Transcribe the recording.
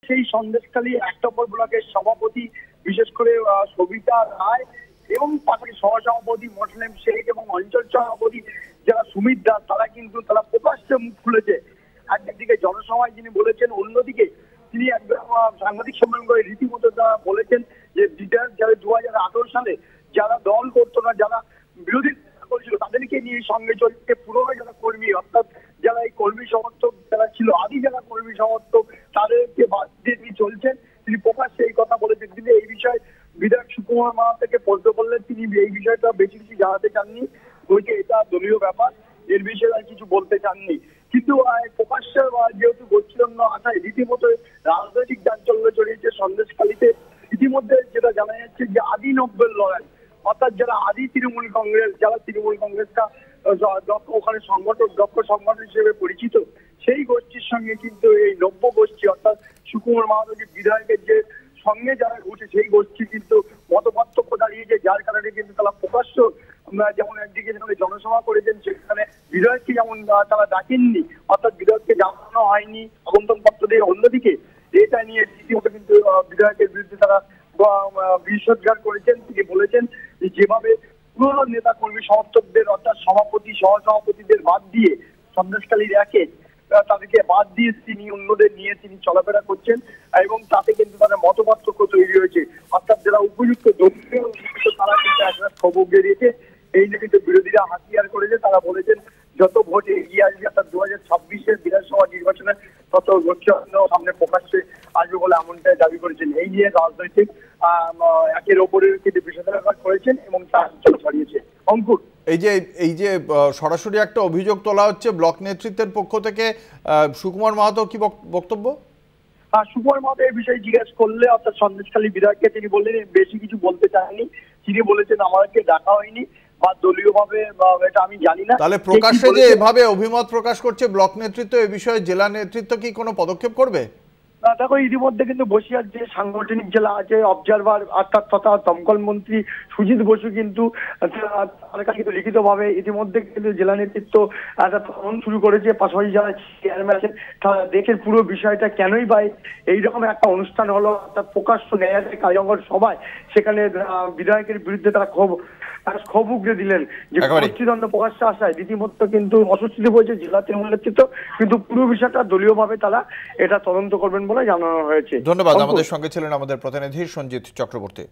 সেই সন্দেশখালী ১ নম্বর ব্লকের সভাপতি বিশেষ করে সবিতা রায় এবং পাশাপাশি সহসভাপতি মোসলেম শেখ এবং অঞ্চল সভাপতি যারা সুমিত দাস, তারা প্রকাশ্যে মুখ খুলেছে। একদিকে জনসভায় যিনি বলেছেন, অন্যদিকে তিনি একদম সাংবাদিক সম্মেলন করে রীতিমতো বলেছেন যে যারা 2018 সালে যারা দল করতো না, যারা বিরোধী করেছিল, তাদেরকে নিয়ে সঙ্গে চলছে পুরনো যারা কর্মী, অর্থাৎ যারা এই কর্মী সমর্থক যারা ছিল, আদি যারা কর্মী সমর্থক, তাদেরকে বাদ দিয়ে তিনি চলছেন। তিনি প্রকাশ্যে এই কথা বলেছেন। কিন্তু এই বিষয়ে বিধায়ক সুকুমার মাহাতোকে প্রশ্ন করলে তিনি এই বিষয়টা বেশি কিছু জানাতে চাননি, বলছে এটা দলীয় ব্যাপার, এর বিষয়ে আর কিছু বলতে চাননি। কিন্তু প্রকাশ্যে যেহেতু গোষ্ঠীদ্বন্দ্ব আসায় রীতিমতো রাজনৈতিক চাঞ্চল্য ছড়িয়েছে সন্দেশখালীতে। ইতিমধ্যে যেটা জানা যাচ্ছে যে আদি 90-এর লড়াই, অর্থাৎ যারা আদি তৃণমূল কংগ্রেস, যারা তৃণমূল কংগ্রেসটা ওখানে দক্ষ সংগঠন হিসেবে পরিচিত, সেই গোষ্ঠীর সঙ্গে কিন্তু এই নব্য গোষ্ঠী অর্থাৎ সুকুমার মাহাতো বিধায়কের যে সঙ্গে যারা ঘুরছে সেই গোষ্ঠী কিন্তু মতপার্থক্য দাঁড়িয়েছে, যার কারণে কিন্তু তারা প্রকাশ্য যেমন একদিকে যেখানে জনসভা করেছেন সেখানে বিধায়ককে যেমন তারা ডাকেননি, অর্থাৎ বিধায়ককে জানানো হয়নি আমন্ত্রণ পত্র দিয়ে, অন্যদিকে এটা নিয়ে রীতিমতো কিন্তু বিধায়কের বিরুদ্ধে তারা বিষোদ্গার করেছেন। তিনি বলেছেন যে যেভাবে পুরনো নেতা কর্মী সমর্থকদের অর্থাৎ সভাপতি সহসভাপতিদের বাদ দিয়ে সন্দেশখালীর একে তাদেরকে বাদ দিয়ে তিনি অন্যদের নিয়ে তিনি চলাফেরা করছেন এবং তাতে কিন্তু তাদের মতপার্থক্য তৈরি হয়েছে। অর্থাৎ যারা উপযুক্ত দলীয় তারা কিন্তু একটা ক্ষোভ বেরিয়েছে। এই নিয়ে কিন্তু বিরোধীরা হাতিয়ার করেছে। তারা বলেছেন যত ভোট এগিয়ে আসবে অর্থাৎ 2026-এর বিধানসভা নির্বাচনে তত গোষ্ঠীদ্বন্দ্ব সামনে প্রকাশ্যে আসবে বলে এমনটাই দাবি করেছেন। এই নিয়ে রাজনৈতিক একের ওপরে কিন্তু বিষোদ্গার করেছেন এবং চাঞ্চল্য ছড়িয়েছে। অঙ্কুর, এই যে সরাসরি একটা অভিযোগ তোলা হচ্ছে ব্লক নেতৃত্বের পক্ষ থেকে, সুকুমার মাহাতো কি বক্তব্য? সুকুমার মাহাতো এই বিষয়ে জিজ্ঞেস করলে অর্থাৎ সন্দেশখালী বিধায়ককে তিনি বললেন বেশি কিছু বলতে চাননি। তিনি বলেছেন আমাকে ডাকা হয়নি বা দলীয় ভাবে এটা আমি জানি না। তাহলে প্রকাশ্যে যে এভাবে অভিমত প্রকাশ করছে ব্লক নেতৃত্ব, এ বিষয়ে জেলা নেতৃত্ব কি কোনো পদক্ষেপ করবে? দেখো, ইতিমধ্যে কিন্তু বসিরহাট যে সাংগঠনিক জেলা আছে অবজারভার অর্থাৎ তথা দমকল মন্ত্রী সুজিত বসু কিন্তু তার কাছে কিন্তু লিখিতভাবে ইতিমধ্যে কিন্তু জেলা নেতৃত্ব একটা তদন্ত শুরু করেছে। পাশাপাশি যারা চেয়ারম্যান আছেন তারা দেখেন পুরো বিষয়টা কেনই বা এইরকম একটা অনুষ্ঠান হলো, অর্থাৎ প্রকাশ্য ন্যায়ালয় কালিয়াগঞ্জ সভায় সেখানে বিধায়কের বিরুদ্ধে তারা ক্ষোভ উগড়ে দিলেন যে গোষ্ঠীদ্বন্দ্ব প্রকাশ্যে আসায় রীতিমতো কিন্তু অস্বস্তিতে পড়েছে জেলা তৃণমূল নেতৃত্ব। কিন্তু পুরো বিষয়টা দলীয়ভাবে তারা এটা তদন্ত করবেন বলে জানানো হয়েছে। ধন্যবাদ। আমাদের সঙ্গে ছিলেন আমাদের প্রতিনিধি সঞ্জিত চক্রবর্তী।